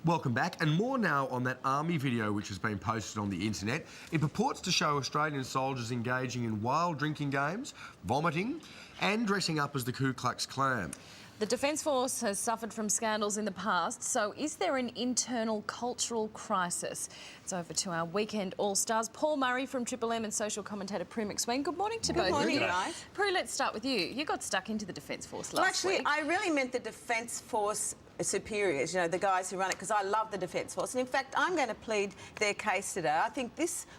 Welcome back, and more now on that army video which has been posted on the internet. It purports to show Australian soldiers engaging in wild drinking games, vomiting and dressing up as the Ku Klux Klan. The Defence Force has suffered from scandals in the past, so is there an internal cultural crisis? It's over to our weekend All-Stars. Paul Murray from Triple M and social commentator Prue McSween. Good morning to both of you. Guys. Prue, let's start with you. You got stuck into the Defence Force last Well, week. actually, I really meant the Defence Force superiors, you know, the guys who run it, because I love the Defence Force. And in fact, I'm going to plead their case today. I think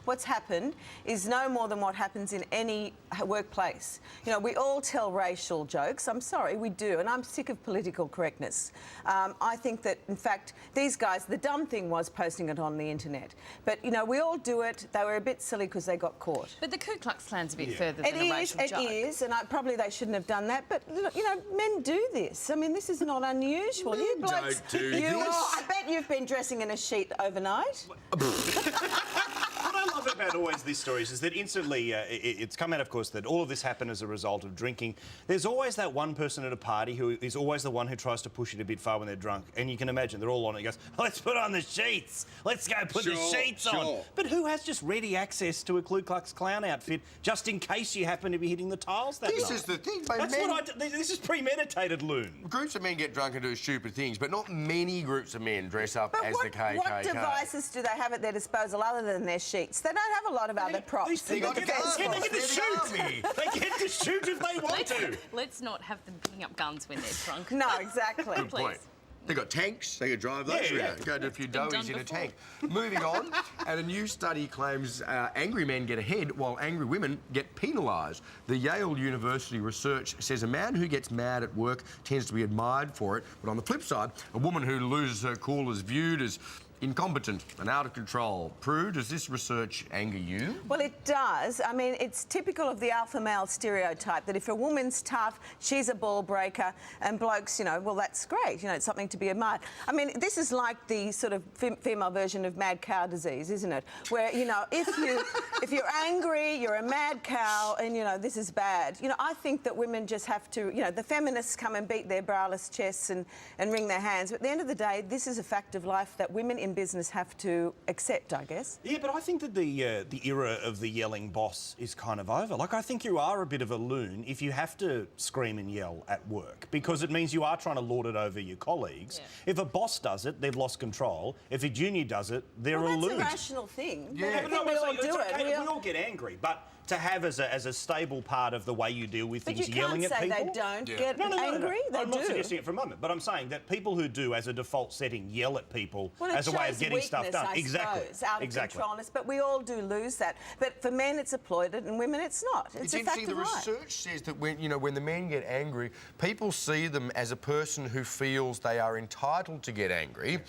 what's happened is no more than what happens in any workplace. You know, we all tell racial jokes. I'm sorry, we do. And I'm sick of political correctness. I think that, in fact, these guys, the dumb thing was posting it on the internet. But, you know, we all do it. They were a bit silly because they got caught. But the Ku Klux Klan's a bit further than a racial joke. It is, and probably they shouldn't have done that. But, you know, men do this. I mean, this is not unusual. You blokes, don't do this. I bet you've been dressing in a sheet overnight. What I love about always these stories is that instantly it's come out, of course, that all of this happened as a result of drinking. There's always that one person at a party who is always the one who tries to push it a bit far when they're drunk. And you can imagine they're all on it. He goes, let's put on the sheets. Let's go put the sheets on. But who has just ready access to a Ku Klux Klan outfit just in case you happen to be hitting the tiles that night? This is the thing, mate. This is premeditated, Loon. Groups of men get drunk and do stupid things, but not many groups of men dress up as the KKK. What devices do they have at their disposal other than their sheets? They don't have a lot of other props. They get to shoot. They get to shoot if they want to. Let's not have them picking up guns when they're drunk. No, exactly. Good point. They got tanks, they could drive those around, go to a few doughies in a tank. Moving on, and a new study claims angry men get ahead while angry women get penalised. The Yale University research says a man who gets mad at work tends to be admired for it, but on the flip side, a woman who loses her cool is viewed as incompetent and out of control. Prue, does this research anger you? Well, it does. I mean, it's typical of the alpha male stereotype that if a woman's tough, she's a ball breaker, and blokes, you know, well, that's great. You know, it's something to be admired. I mean, this is like the sort of female version of mad cow disease, isn't it? Where, you know, if you're angry, you're a mad cow, and, you know, this is bad. You know, I think that women just have to, you know, the feminists come and beat their braless chests and wring their hands. But at the end of the day, this is a fact of life that women in business have to accept, I guess. Yeah, but I think that the era of the yelling boss is kind of over. Like, I think you are a bit of a loon if you have to scream and yell at work, because it means you are trying to lord it over your colleagues. Yeah. If a boss does it, they've lost control. If a junior does it, they're a loon. That's a rational thing. Yeah. I think we all do it. Okay, we all get angry, but to have as a stable part of the way you deal with things, yelling at people. But you can't say they don't get angry. They I'm do. not suggesting it for a moment, but I'm saying that people who do, as a default setting, yell at people as a way of getting stuff done. Exactly. Out of controlness, but we all do lose that. But for men, it's applauded, and women, it's not. It's a fact interesting. of The life. research says that when the men get angry, people see them as a person who feels they are entitled to get angry,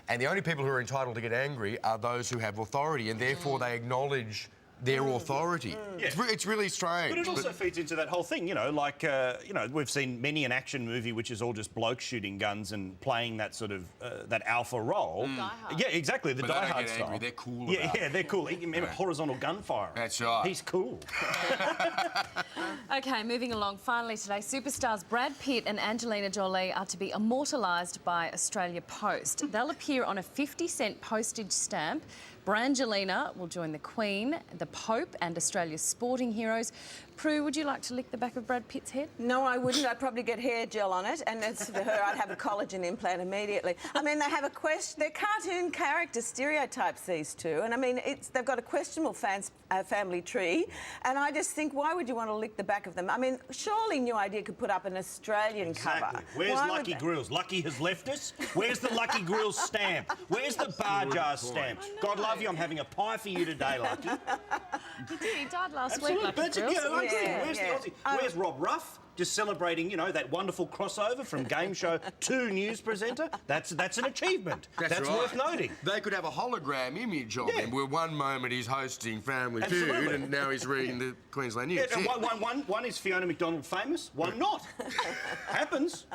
and the only people who are entitled to get angry are those who have authority, and therefore they acknowledge their authority. Yeah. It's really strange. But it also feeds into that whole thing, you know, like, you know, we've seen many an action movie which is all just blokes shooting guns and playing that sort of, that alpha role. Die Hard. Yeah, exactly, the But Die they don't Hard get style. angry, they're cool Yeah, about it. they're cool. Remember horizontal gunfire. That's right. He's cool. OK, moving along. Finally today, superstars Brad Pitt and Angelina Jolie are to be immortalised by Australia Post. They'll appear on a 50-cent postage stamp. Brangelina will join the Queen, the Pope and Australia's sporting heroes. Prue, would you like to lick the back of Brad Pitt's head? No, I wouldn't. I'd probably get hair gel on it, and as for her, I'd have a collagen implant immediately. I mean, they have a question. They're cartoon character stereotypes, these two, and I mean, they've got a questionable family tree, and I just think, why would you want to lick the back of them? I mean, surely New Idea could put up an Australian cover. Where's Lucky Grills? Lucky has left us. Where's the Lucky Grills stamp? Where's the bar jar stamp? God love you, I'm having a pie for you today, Lucky. He did. He died last week, Lucky Grills. Where's the Aussie? Where's Rob Ruff? Just celebrating, you know, that wonderful crossover from game show to news presenter. That's an achievement. That's right. Worth noting. They could have a hologram image of him where one moment he's hosting Family Feud and now he's reading the Queensland News. Yeah, one is Fiona McDonald famous, one not. Happens.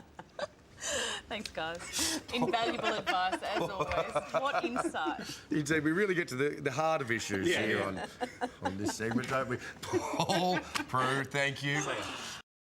Thanks, guys. Invaluable advice, as always. What insight. Indeed, we really get to the heart of issues here on this segment, don't we? Paul, Prue, thank you.